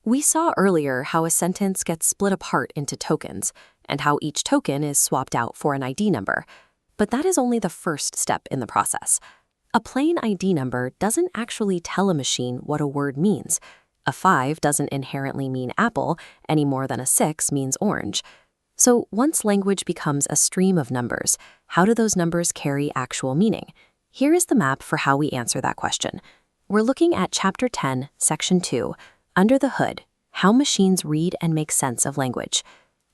We saw earlier how a sentence gets split apart into tokens, and how each token is swapped out for an ID number. But that is only the first step in the process. A plain ID number doesn't actually tell a machine what a word means. A 5 doesn't inherently mean apple any more than a 6 means orange. So once language becomes a stream of numbers, how do those numbers carry actual meaning? Here is the map for how we answer that question. We're looking at Chapter 10, Section 2, Under the Hood, How Machines Read and Make Sense of Language.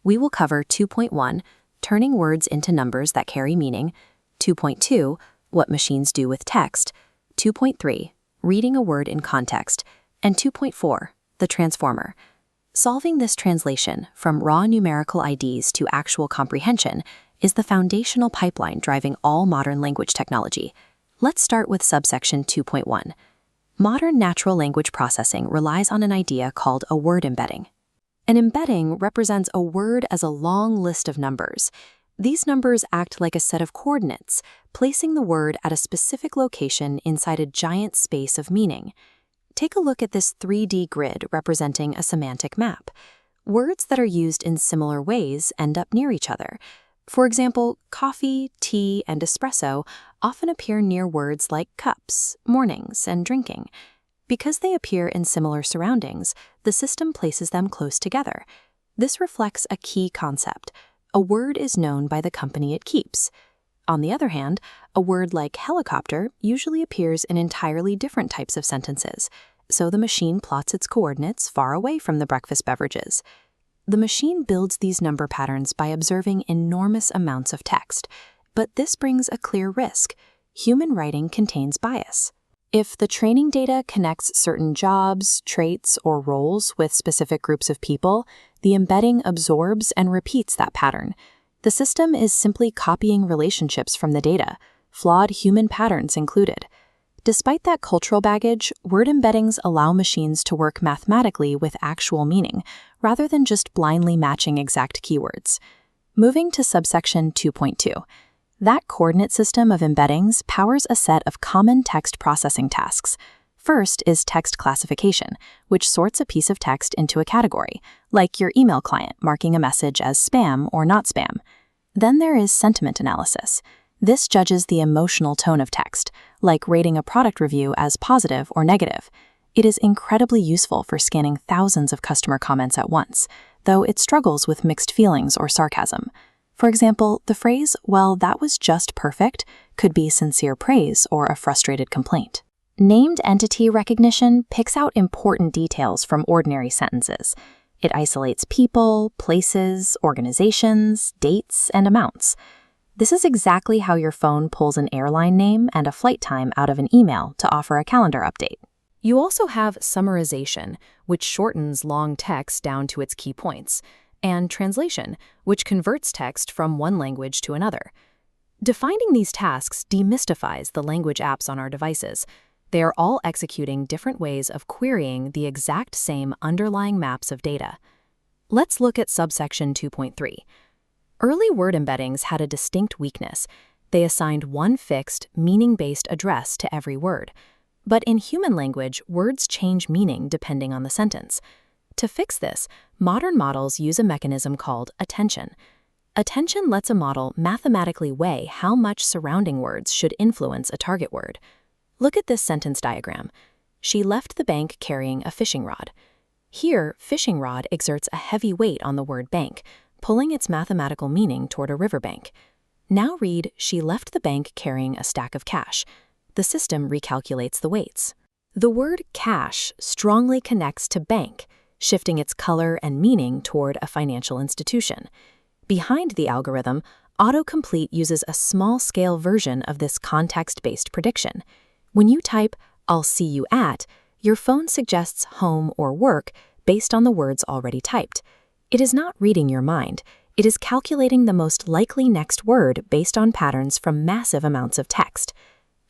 We will cover 2.1, Turning Words into Numbers that Carry Meaning, 2.2, What Machines Do with Text, 2.3, Reading a Word in Context, and 2.4, The Transformer. Solving this translation from raw numerical IDs to actual comprehension is the foundational pipeline driving all modern language technology. Let's start with subsection 2.1. Modern natural language processing relies on an idea called a word embedding. An embedding represents a word as a long list of numbers. These numbers act like a set of coordinates, placing the word at a specific location inside a giant space of meaning. Take a look at this 3D grid representing a semantic map. Words that are used in similar ways end up near each other. For example, coffee, tea, and espresso often appear near words like cups, mornings, and drinking. Because they appear in similar surroundings, the system places them close together. This reflects a key concept. A word is known by the company it keeps. On the other hand, a word like helicopter usually appears in entirely different types of sentences, so the machine plots its coordinates far away from the breakfast beverages. The machine builds these number patterns by observing enormous amounts of text, but this brings a clear risk. Human writing contains bias. If the training data connects certain jobs, traits, or roles with specific groups of people, the embedding absorbs and repeats that pattern. The system is simply copying relationships from the data, flawed human patterns included. Despite that cultural baggage, word embeddings allow machines to work mathematically with actual meaning, rather than just blindly matching exact keywords. Moving to subsection 2.2. That coordinate system of embeddings powers a set of common text processing tasks. First is text classification, which sorts a piece of text into a category, like your email client marking a message as spam or not spam. Then there is sentiment analysis. This judges the emotional tone of text, like rating a product review as positive or negative. It is incredibly useful for scanning thousands of customer comments at once, though it struggles with mixed feelings or sarcasm. For example, the phrase, "well, that was just perfect," could be sincere praise or a frustrated complaint. Named entity recognition picks out important details from ordinary sentences. It isolates people, places, organizations, dates, and amounts. This is exactly how your phone pulls an airline name and a flight time out of an email to offer a calendar update. You also have summarization, which shortens long text down to its key points, and translation, which converts text from one language to another. Defining these tasks demystifies the language apps on our devices. They are all executing different ways of querying the exact same underlying maps of data. Let's look at subsection 2.3. Early word embeddings had a distinct weakness. They assigned one fixed, meaning-based address to every word. But in human language, words change meaning depending on the sentence. To fix this, modern models use a mechanism called attention. Attention lets a model mathematically weigh how much surrounding words should influence a target word. Look at this sentence diagram. She left the bank carrying a fishing rod. Here, fishing rod exerts a heavy weight on the word bank, pulling its mathematical meaning toward a riverbank. Now read, she left the bank carrying a stack of cash. The system recalculates the weights. The word cash strongly connects to bank, shifting its color and meaning toward a financial institution. Behind the algorithm, autocomplete uses a small-scale version of this context-based prediction. When you type, "I'll see you at," your phone suggests home or work based on the words already typed. It is not reading your mind. It is calculating the most likely next word based on patterns from massive amounts of text.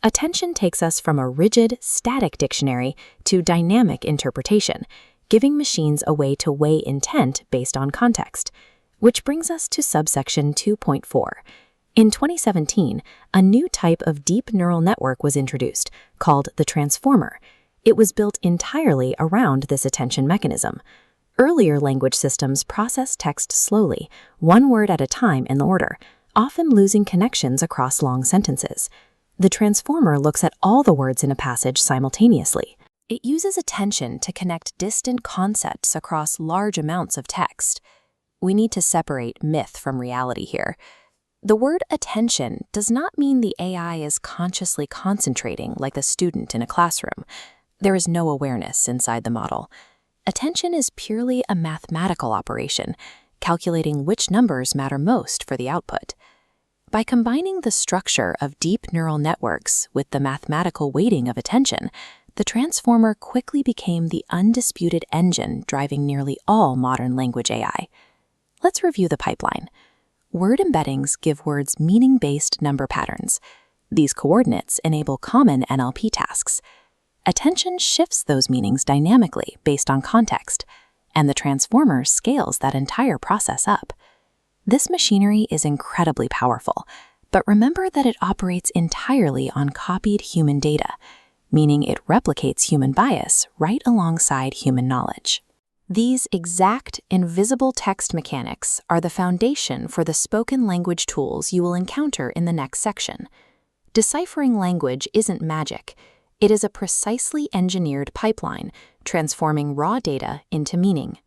Attention takes us from a rigid, static dictionary to dynamic interpretation, giving machines a way to weigh intent based on context. Which brings us to subsection 2.4. In 2017, a new type of deep neural network was introduced, called the transformer. It was built entirely around this attention mechanism. Earlier language systems process text slowly, one word at a time in the order, often losing connections across long sentences. The transformer looks at all the words in a passage simultaneously. It uses attention to connect distant concepts across large amounts of text. We need to separate myth from reality here. The word attention does not mean the AI is consciously concentrating like the student in a classroom. There is no awareness inside the model. Attention is purely a mathematical operation, calculating which numbers matter most for the output. By combining the structure of deep neural networks with the mathematical weighting of attention, the transformer quickly became the undisputed engine driving nearly all modern language AI. Let's review the pipeline. Word embeddings give words meaning-based number patterns. These coordinates enable common NLP tasks. Attention shifts those meanings dynamically based on context, and the transformer scales that entire process up. This machinery is incredibly powerful, but remember that it operates entirely on copied human data, meaning it replicates human bias right alongside human knowledge. These exact, invisible text mechanics are the foundation for the spoken language tools you will encounter in the next section. Deciphering language isn't magic. It is a precisely engineered pipeline, transforming raw data into meaning.